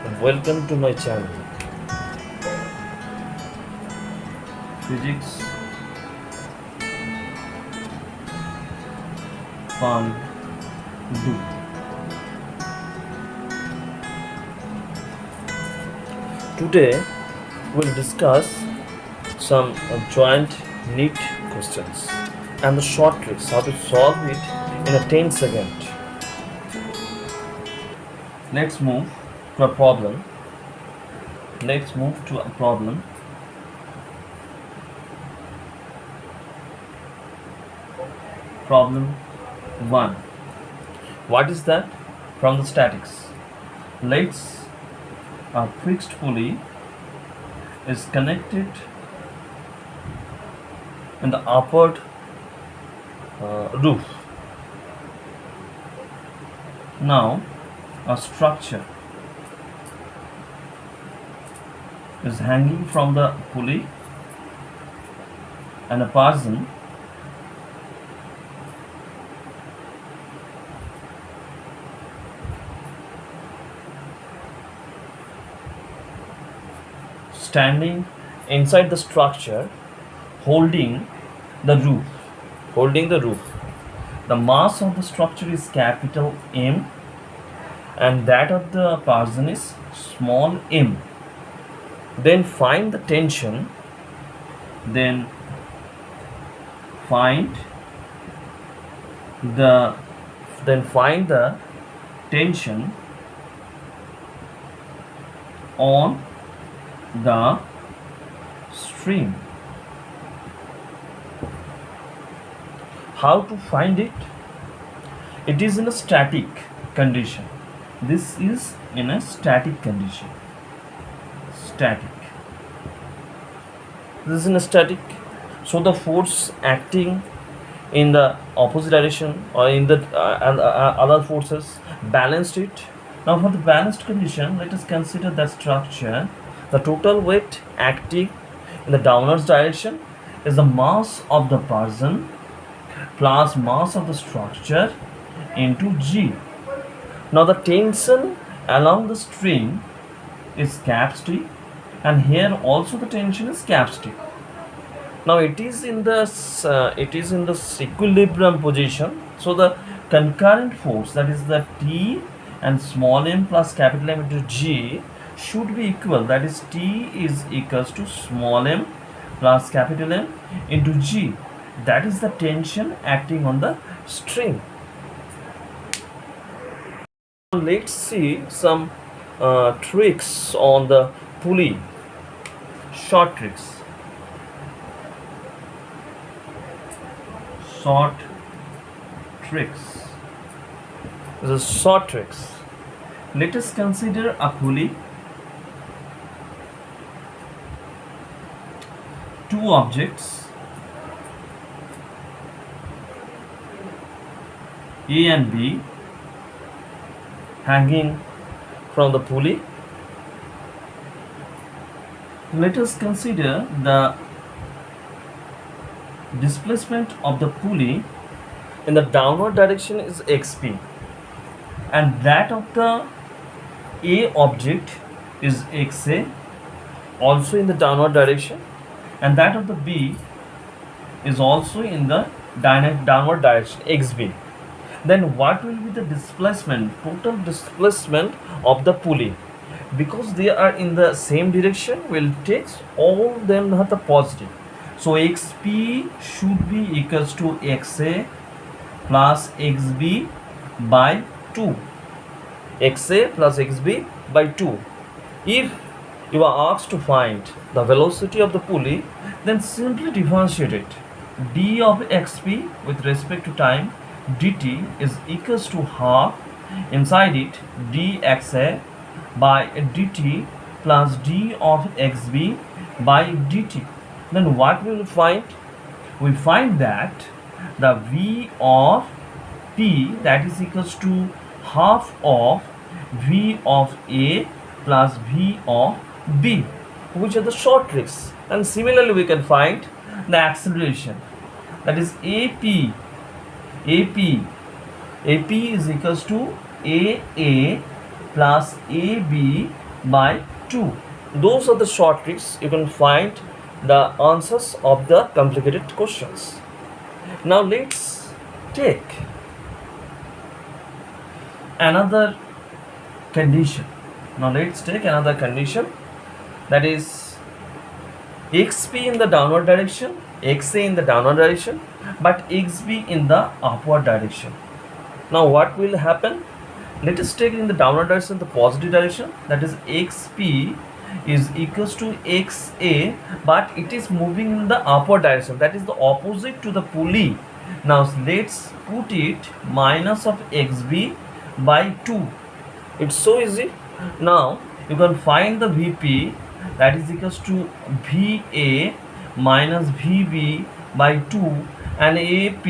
and welcome to my channel Physics Fun Do. Today we'll discuss some joint Neet questions and the short tricks how to solve it in a 10 second. Let's move to a problem. Problem 1. What is that? From the statics. Let's a fixed pulley is connected in the upward roof. Now a structure is hanging from the pulley and a person standing inside the structure holding the roof. The mass of the structure is capital M and that of the person is small m. Then find the tension. Find the tension on the string. How to find it? It is in a static condition. This is in a static condition. This is in a static. So the force acting in the opposite direction or in the other forces balanced it. Now for the balanced condition, let us consider the structure. The total weight acting in the downwards direction is the mass of the person plus mass of the structure into G. Now the tension along the string is capacity and here also the tension is capacity. Now it is in the equilibrium position. So the concurrent force, that is the T and small m plus capital M into G, should be equal. That is T is equals to small m plus capital M into G. That is the tension acting on the string. Let's see some tricks on the pulley. Short tricks. This is short tricks. Let us consider a pulley. Two objects A and B hanging from the pulley. Let us consider the displacement of the pulley in the downward direction is xp and that of the A object is xa also in the downward direction and that of the B is also in the downward direction xb. Then what will be the displacement, total displacement of the pulley? Because they are in the same direction, we'll take all them at the positive. So xp should be equals to xa plus xb by 2. xa plus xb by 2. If you are asked to find the velocity of the pulley, then simply differentiate it. d of xp with respect to time dt is equals to half inside it dxa by dt plus d of xb by dt. Then what we will find? We find that the v of p, that is equals to half of v of a plus v of b, which are the short tricks. And similarly we can find the acceleration, that is AP is equals to AA plus AB by 2. Those are the short tricks. You can find the answers of the complicated questions. Now let's take another condition. Now let's take another condition, that is xp in the downward direction, xa in the downward direction, but xb in the upward direction. Now what will happen? Let us take in the downward direction the positive direction, that is xp is equals to xa, but it is moving in the upward direction, that is the opposite to the pulley. Now let's put it minus of xb by 2. It's so easy. Now you can find the vp, that is equals to va minus vb by 2, and ap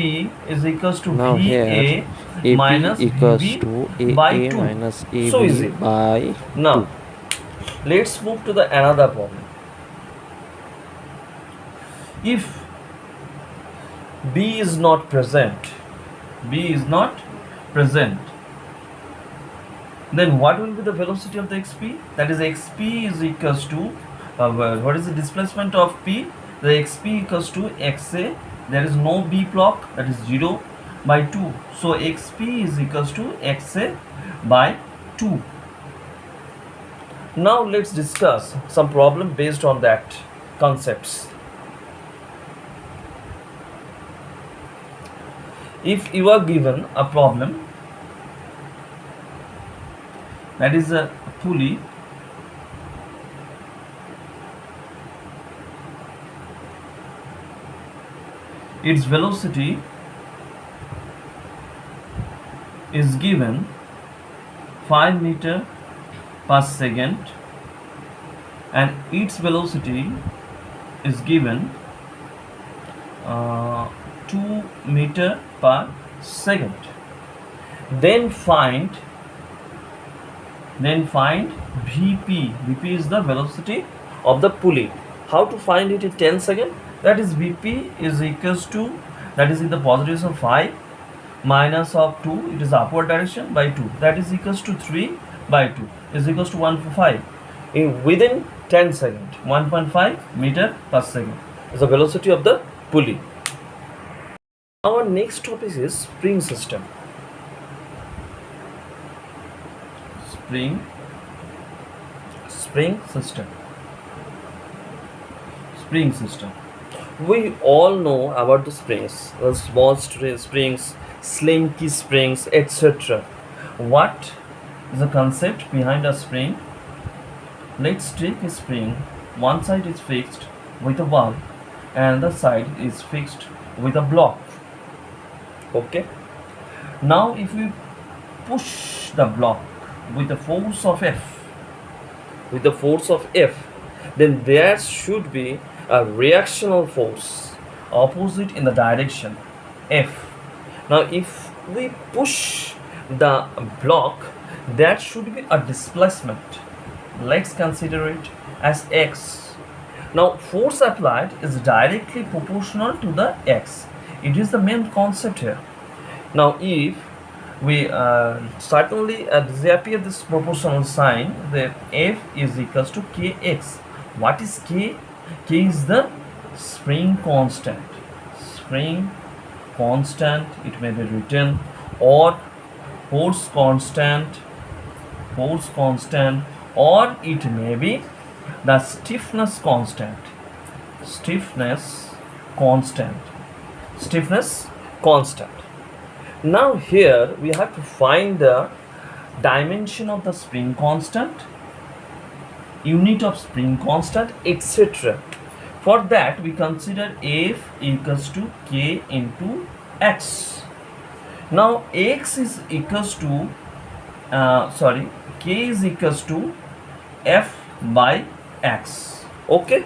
is equals to Now here va AP minus equals vb to by AA 2. minus So AB easy. by Now 2. let's move to the another problem. If b is not present, then what will be the velocity of the xp? That is xp is equals to what is the displacement of p? The xp equals to xa, there is no b block, that is 0 by 2. So xp is equals to xa by 2. Now let's discuss some problem based on that concepts. If you are given a problem, that is a pulley, its velocity is given 5 meter per second, and its velocity is given 2 meter per second. Then find vp. Vp is the velocity of the pulley. How to find it in 10 seconds? That is vp is equals to, that is in the positive of 5 minus of 2, it is upward direction, by 2, that is equals to 3 by 2 is equals to 1.5 in within 10 seconds. 1.5 meter per second is the velocity of the pulley. Our next topic is spring system. Spring system. We all know about the springs, the small springs, slinky springs, etc. What is the concept behind a spring? Let's take a spring. One side is fixed with a ball, and the side is fixed with a block. Okay. Now if we push the block with the force of F, then there should be a reactional force opposite in the direction F. Now if we push the block, that should be a displacement. Let's consider it as x. Now force applied is directly proportional to the x. It is the main concept here. Now if we certainly disappear this proportional sign, then F is equals to kx. What is k? K is the spring constant. It may be written, or force constant, or it may be the stiffness constant. Now here we have to find the dimension of the spring constant, unit of spring constant, etc. For that we consider F equals to K into X. Now X is equals to K is equals to F by X. Okay.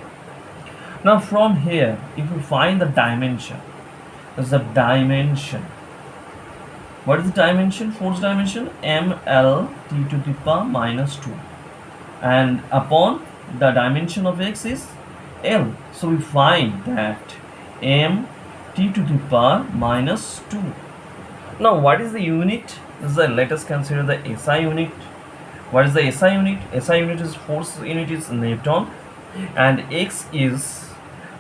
Now from here, if we find the dimension, is the dimension. What is the dimension? Force dimension ml t to the power minus 2, and upon the dimension of x is L. So we find that m t to the power minus 2. Now what is the unit? Let us consider the SI unit. What is the SI unit? SI unit is force unit is Newton, and X is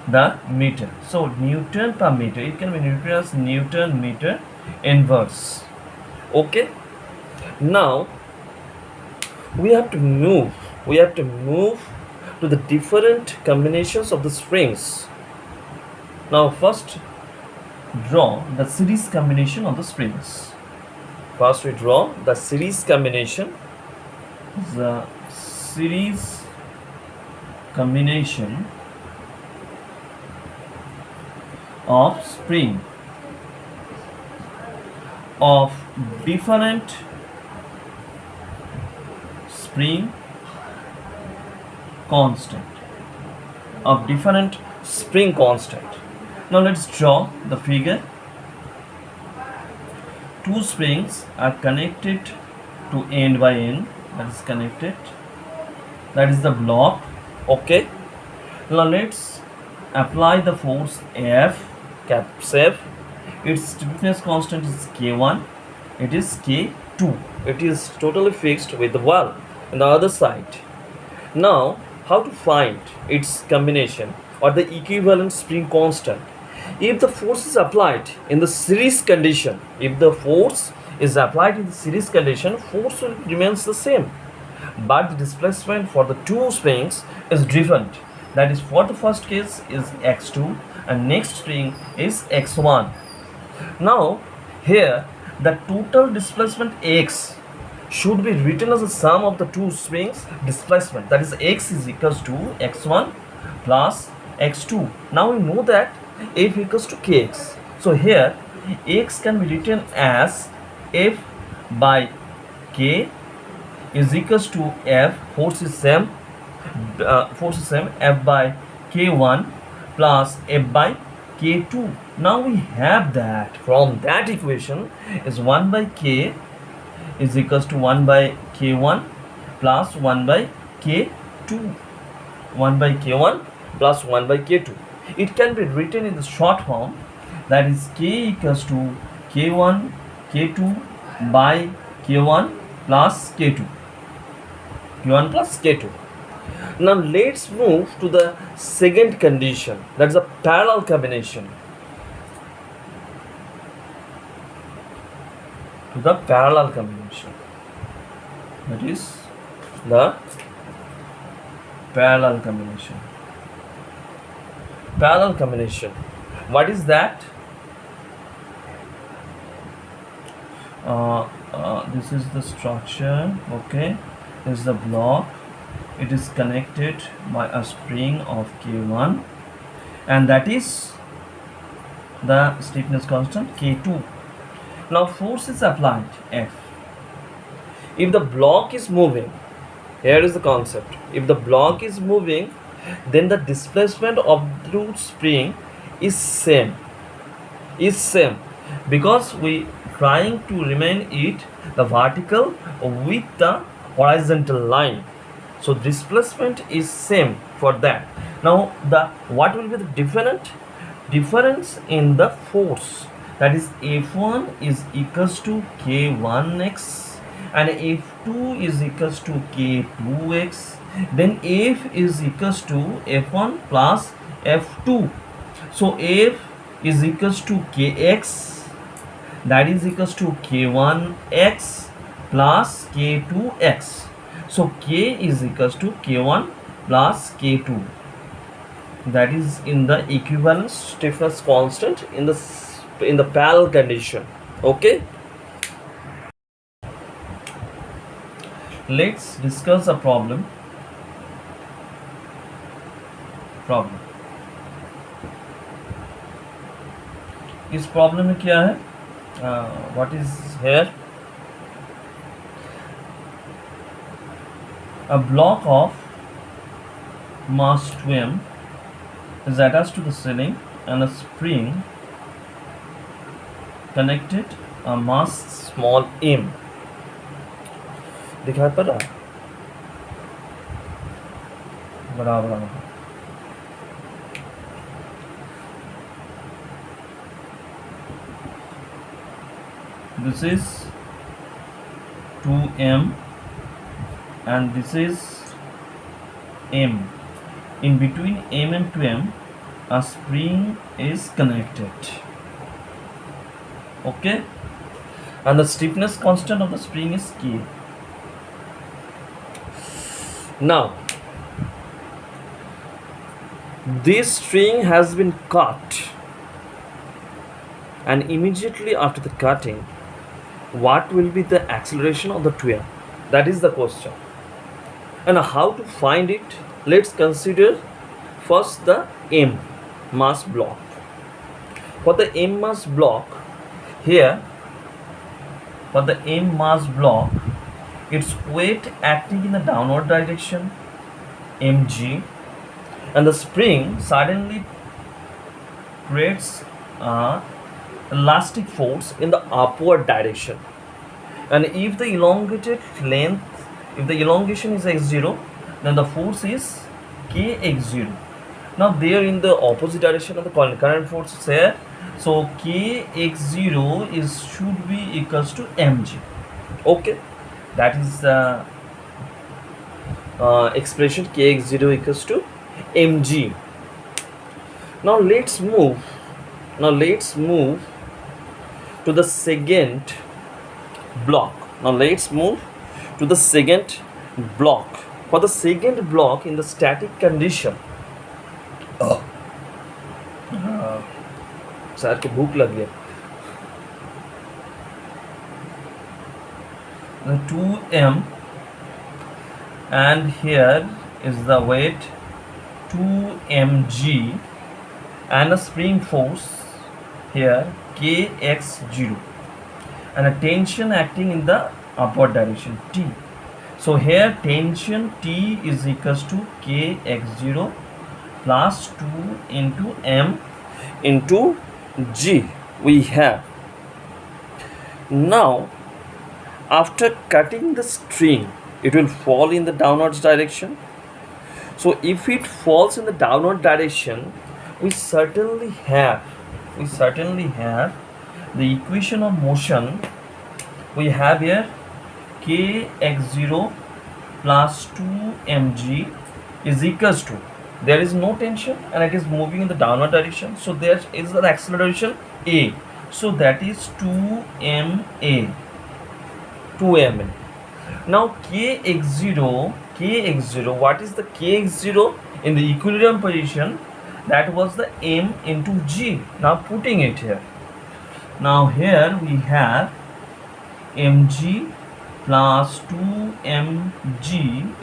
the meter. So Newton per meter, it can be written as Newton meter inverse. Okay. Now we have to move to the different combinations of the springs. Now first draw the series combination of the springs. First we draw the series combination. The series combination of spring of different spring constant Now let's draw the figure. Two springs are connected to end by end, that is connected, that is the block. Okay, now let's apply the force F, caps F. Its stiffness constant is K1, it is K2, it is totally fixed with the wall on the other side. Now how to find its combination or the equivalent spring constant? If the force is applied in the series condition, force will remains the same, but the displacement for the two springs is different. That is, for the first case is x2 and next spring is x1. Now here the total displacement x should be written as the sum of the two springs displacement, that is x is equals to x1 plus x2. Now we know that F equals to kx. So here x can be written as F by k is equals to F, force is same, F by k1 plus F by k2. Now we have that from that equation is 1 by k is equals to 1 by k1 plus 1 by k2. 1 by k1 plus 1 by k2. It can be written in the short form, that is k equals to k1 k2 by k1 plus k2. k1 plus k2. Now let's move to the second condition, that is a parallel combination. That is the parallel combination. What is that? This is the structure. Okay, this is the block. It is connected by a spring of K1, and that is the stiffness constant K2. Now force is applied F. If the block is moving, here is the concept. If the block is moving, then the displacement of the root spring is same because we trying to remain it the vertical with the horizontal line. So displacement is same for that. Now what will be the difference in the force? That is F1 is equals to K1x and F2 is equals to K2x. Then F is equals to F1 plus F2. So F is equals to Kx, that is equals to K1x plus K2x. So K is equals to K1 plus K2. That is in the equivalent stiffness constant in the parallel condition. Okay, let's discuss a problem. इस problem में क्या है? What is here? A block of mass 2m is attached to the ceiling and a spring connected a mass small m. दिखाई पड़ रहा है? बराबर this is 2m and this is M. In between M and 2M, a spring is connected. Okay, and the stiffness constant of the spring is K. Now this string has been cut, and immediately after the cutting, what will be the acceleration of the 2M? That is the question. And how to find it? Let's consider first the M mass block. For the M mass block, here for the M mass block, its weight acting in the downward direction, mg, and the spring suddenly creates elastic force in the upward direction. And if the elongated length, if the elongation is x0, then the force is kx0. Now there in the opposite direction of the current force is here, so kx0 should be equals to mg. Okay, that is the expression kx0 equals to mg. Now let's move to the second block. For the second block, in the static condition, sir के भूख लग गया. 2m, and here is the weight 2mg, and a spring force here kx0, and a tension acting in the upward direction T. So here tension T is equals to kx0 plus 2 into m into g we have. Now after cutting the string, it will fall in the downwards direction. So if it falls in the downward direction, we certainly have the equation of motion. We have here kx0 plus 2mg is equals to, there is no tension and it is moving in the downward direction, so there is an acceleration a, so that is 2ma. Now kx0, what is the kx0 in the equilibrium position? That was the m into g. Now putting it here, now here we have mg plus 2mg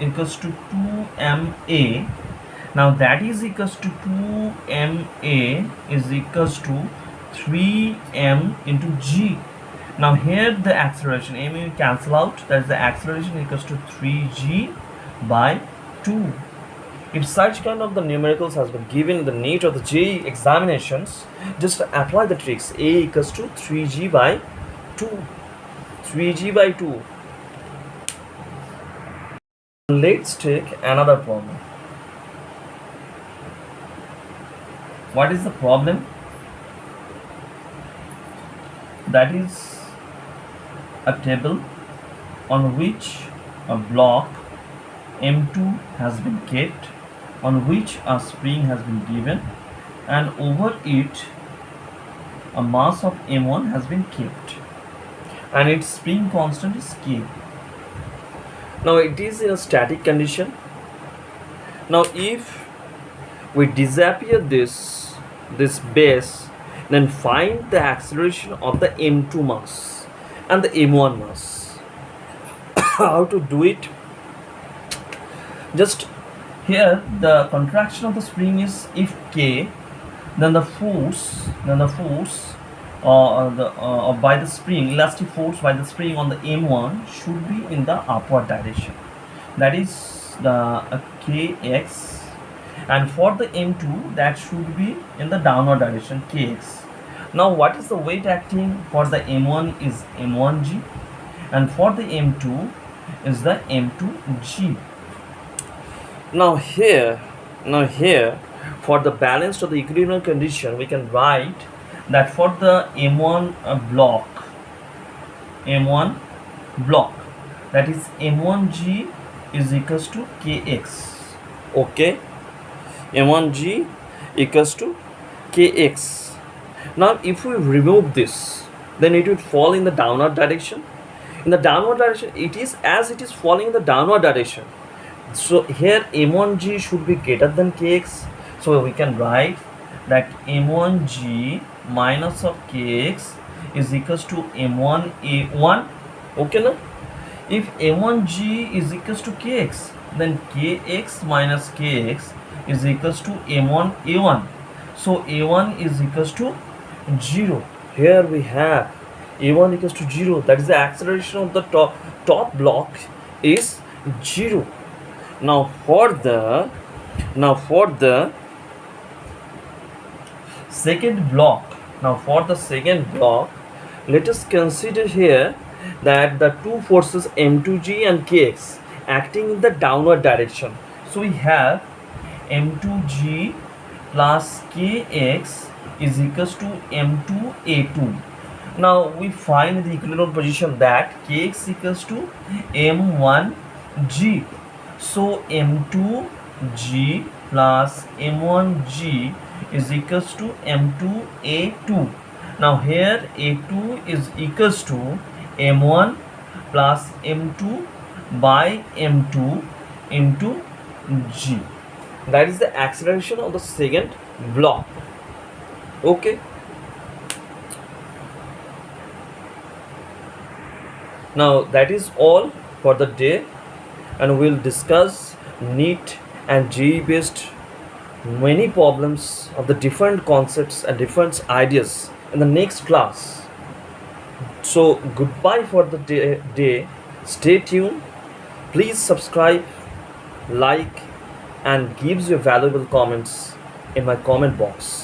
equals to 2ma. Now that is equals to 2ma is equals to 3m into g. Now here the acceleration, m will cancel out, that is the acceleration equals to 3g by 2. If such kind of the numericals has been given in the NEET or the JEE examinations, just apply the tricks. A equals to 3g by 2. 3g by 2. Let's take another problem. What is the problem? That is a table on which a block M2 has been kept, on which a spring has been given, and over it a mass of M1 has been kept, and its spring constant is K. Now it is in a static condition. Now if we disappear this base, then find the acceleration of the M2 mass and the M1 mass. How to do it? Just here the contraction of the spring is if K, then the force by the spring, elastic force by the spring on the M1 should be in the upward direction, that is the Kx, and for the M2 that should be in the downward direction Kx. Now what is the weight acting for the M1 is M1g, and for the M2 is the M2g. Now here for the balanced or the equilibrium condition, we can write that for the M1 block, that is M1g is equals to kx. Okay, m1g equals to kx. Now if we remove this, then it would fall in the downward direction. In the downward direction, it is falling in the downward direction. So here m1g should be greater than kx. So we can write that m1g minus of kx is equals to m1a1. Okay, now if m1g is equals to kx, then kx minus kx is equals to m1a1. So a1 is equals to 0. Here we have a1 equals to 0. That is the acceleration of the top block is 0. Now for the second block, let us consider here that the two forces m2g and kx acting in the downward direction. So we have m2g plus kx is equals to m2a2. Now we find the equilibrium position that kx equals to m1g. So m2g plus m1g is equals to m2a2. Now here a2 is equals to m1 plus m2 by m2 into g. That is the acceleration of the second block. Okay. Now that is all for the day, and we'll discuss Neet and GE based many problems of the different concepts and different ideas in the next class. So goodbye for the day. Stay tuned. Please subscribe, like, and gives your valuable comments in my comment box.